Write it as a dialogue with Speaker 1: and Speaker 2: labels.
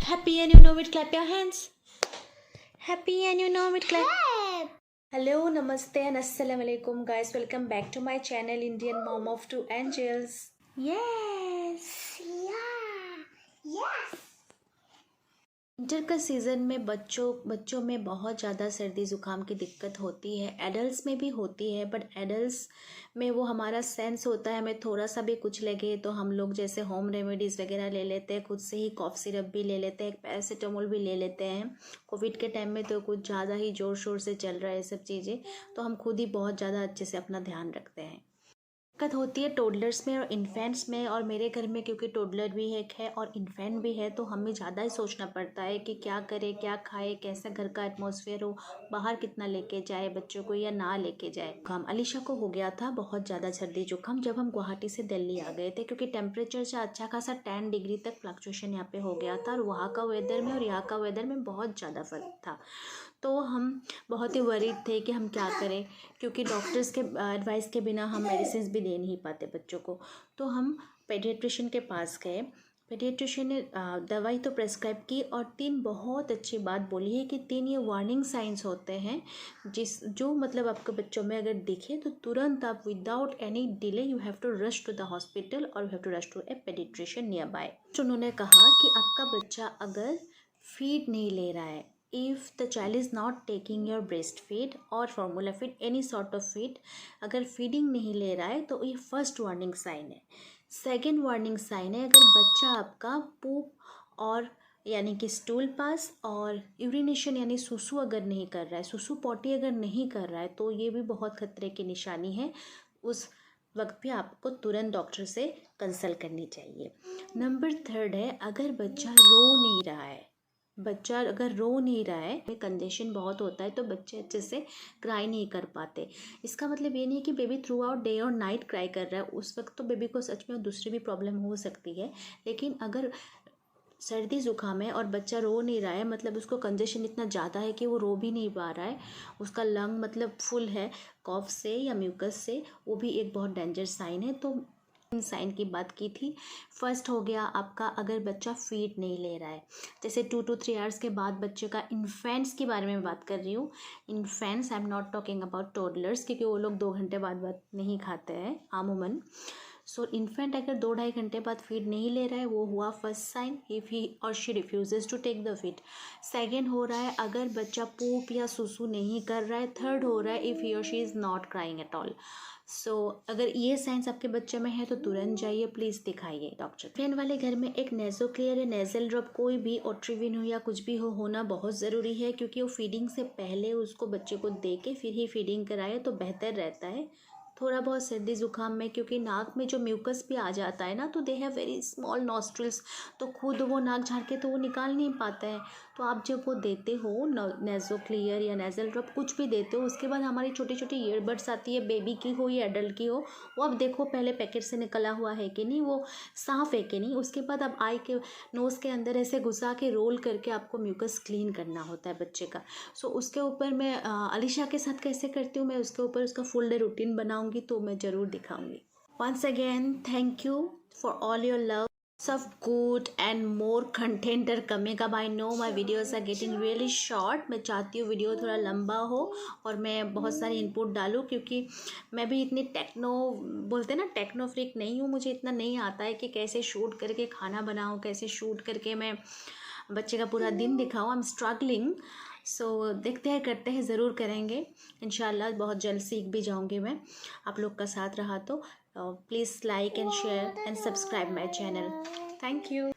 Speaker 1: Happy and you know it, clap your hands. Happy and you know it, clap. Hello, namaste and assalamu alaikum guys. Welcome back to my channel Indian Mom of Two Angels. Yes. Winter का season में बच्चों में बहुत ज़्यादा सर्दी ज़ुकाम की दिक्कत होती है। एडल्ट्स में भी होती है, बट एडल्ट्स में वो हमारा सेंस होता है, हमें थोड़ा सा भी कुछ लगे तो हम लोग जैसे होम रेमेडीज़ वगैरह ले लेते हैं, खुद से ही कॉफ़ सिरप भी ले लेते हैं, पैरासिटामोल भी ले लेते हैं। कोविड के टाइम में तो कुछ ज़्यादा ही ज़ोर शोर से चल रहा है सब चीज़ें, तो हम खुद ही बहुत ज़्यादा अच्छे से अपना ध्यान रखते हैं। दिक्कत होती है टोडलर्स में और इन्फेंट्स में, और मेरे घर में क्योंकि टोडलर भी एक है और इन्फेंट भी है, तो हमें ज़्यादा ही सोचना पड़ता है कि क्या करें, क्या खाए, कैसा घर का एटमॉस्फेयर हो, बाहर कितना लेके जाए बच्चों को या ना लेके जाए। हम अलीशा को हो गया था बहुत ज़्यादा सर्दी जुकाम जब हम गुवाहाटी से दिल्ली आ गए थे, क्योंकि टेम्परेचर से अच्छा खासा 10 डिग्री तक फ्लक्चुएशन यहाँ पे हो गया था, और वहाँ का वेदर में और यहाँ का वेदर में बहुत ज़्यादा फ़र्क था। तो हम बहुत ही वरीड थे कि हम क्या करें, क्योंकि डॉक्टर्स के एडवाइस के बिना हम मेडिसिन भी दे नहीं पाते बच्चों को। तो हम पेडियाट्रिशियन के पास गए। पेडियाट्रिशियन ने दवाई तो प्रेस्क्राइब की और 3 बहुत अच्छी बात बोली है कि 3 ये वार्निंग साइंस होते हैं जो मतलब आपके बच्चों में अगर दिखे तो तुरंत आप without any delay you have to rush to the hospital और you have to rush to a paediatrician nearby. उन्होंने कहा कि आपका बच्चा अगर फीड नहीं ले रहा है, if the child is not taking your breastfeed or formula feed, any sort of feed, अगर फीडिंग नहीं ले रहा है तो ये फर्स्ट वार्निंग साइन है। सेकेंड वार्निंग साइन है अगर बच्चा आपका पूप और यानी कि स्टूल पास और यूरिनेशन यानी सुसु अगर नहीं कर रहा है, सुसु पॉटी अगर नहीं कर रहा है, तो ये भी बहुत खतरे की निशानी है। उस वक्त भी आपको तुरंत डॉक्टर से कंसल्ट करनी चाहिए। नंबर 3 है अगर बच्चा रो नहीं रहा है, बच्चा अगर रो नहीं रहा है, कंजेशन बहुत होता है तो बच्चे अच्छे से क्राई नहीं कर पाते। इसका मतलब ये नहीं है कि बेबी थ्रू आउट डे और नाइट क्राई कर रहा है, उस वक्त तो बेबी को सच में दूसरी भी प्रॉब्लम हो सकती है। लेकिन अगर सर्दी ज़ुकाम है और बच्चा रो नहीं रहा है, मतलब उसको कंजेशन इतना ज़्यादा है कि वो रो भी नहीं पा रहा है, उसका लंग मतलब फुल है कॉफ से या म्यूकस से, वो भी एक बहुत डेंजर साइन है। तो साइन की बात की थी। फर्स्ट हो गया आपका अगर बच्चा फीड नहीं ले रहा है, जैसे 2 to 3 आवर्स के बाद बच्चे का, इन्फेंट्स के बारे में बात कर रही हूँ, infants, I am not talking about toddlers, क्योंकि वो लोग 2 घंटे बाद नहीं खाते हैं आमूमन। सो इन्फेंट अगर 2-2.5 घंटे बाद फीड नहीं ले रहा है, वो हुआ फर्स्ट साइन, इफ़ ही और she refuses to take the feed. Second हो रहा है अगर बच्चा पूप या सुसु नहीं कर रहा है। थर्ड हो रहा है इफ़ ही और she is not crying at all. So अगर ये साइंस आपके बच्चे में है तो तुरंत जाइए, प्लीज़ दिखाइए डॉक्टर। फ्रेंड वाले घर में एक नेज़ो क्लियर या नेज़ल ड्रॉप, कोई भी ओट्रिविन हो या कुछ भी हो, होना बहुत ज़रूरी है, क्योंकि वो फीडिंग से पहले उसको बच्चे को दे के फिर ही फीडिंग कराए तो बेहतर रहता है। थोड़ा बहुत सर्दी ज़ुकाम में क्योंकि नाक में जो म्यूकस भी आ जाता है ना, तो they have very small nostrils, तो खुद वो नाक झाड़ के तो वो निकाल नहीं पाता है। तो आप जब वो देते हो नेज़ो क्लियर या नेज़ल ड्रॉप कुछ भी देते हो, उसके बाद हमारी छोटी छोटी ईयरबड्स आती है, बेबी की हो या एडल्ट की हो, वो आप देखो पहले पैकेट से निकला हुआ है कि नहीं, वो साफ़ है कि नहीं। उसके बाद आप आई के नोज़ के अंदर ऐसे घुसा के रोल करके आपको म्यूकस क्लीन करना होता है बच्चे का। सो उसके ऊपर मैं अलीशा के साथ कैसे करती हूँ, मैं उसके ऊपर उसका फुल डे रूटीन बनाऊँगी तो मैं ज़रूर दिखाऊँगी। Once again thank you for all your love, सब good and more content are coming up. I know my videos are getting really short. मैं चाहती हूँ वीडियो थोड़ा लंबा हो और मैं बहुत सारी इनपुट डालूँ, क्योंकि मैं भी इतनी टेक्नो बोलते हैं ना, टेक्नो फ्रीक नहीं हूँ। मुझे इतना नहीं आता है कि कैसे शूट करके खाना बनाऊँ, कैसे शूट करके मैं बच्चे का पूरा दिन दिखाऊँ। I am struggling. सो देखते हैं, करते हैं, ज़रूर करेंगे इंशाल्लाह। बहुत जल्द सीख भी जाऊँगी मैं, आप लोग का साथ रहा तो। Please like and share and subscribe my channel. Thank you.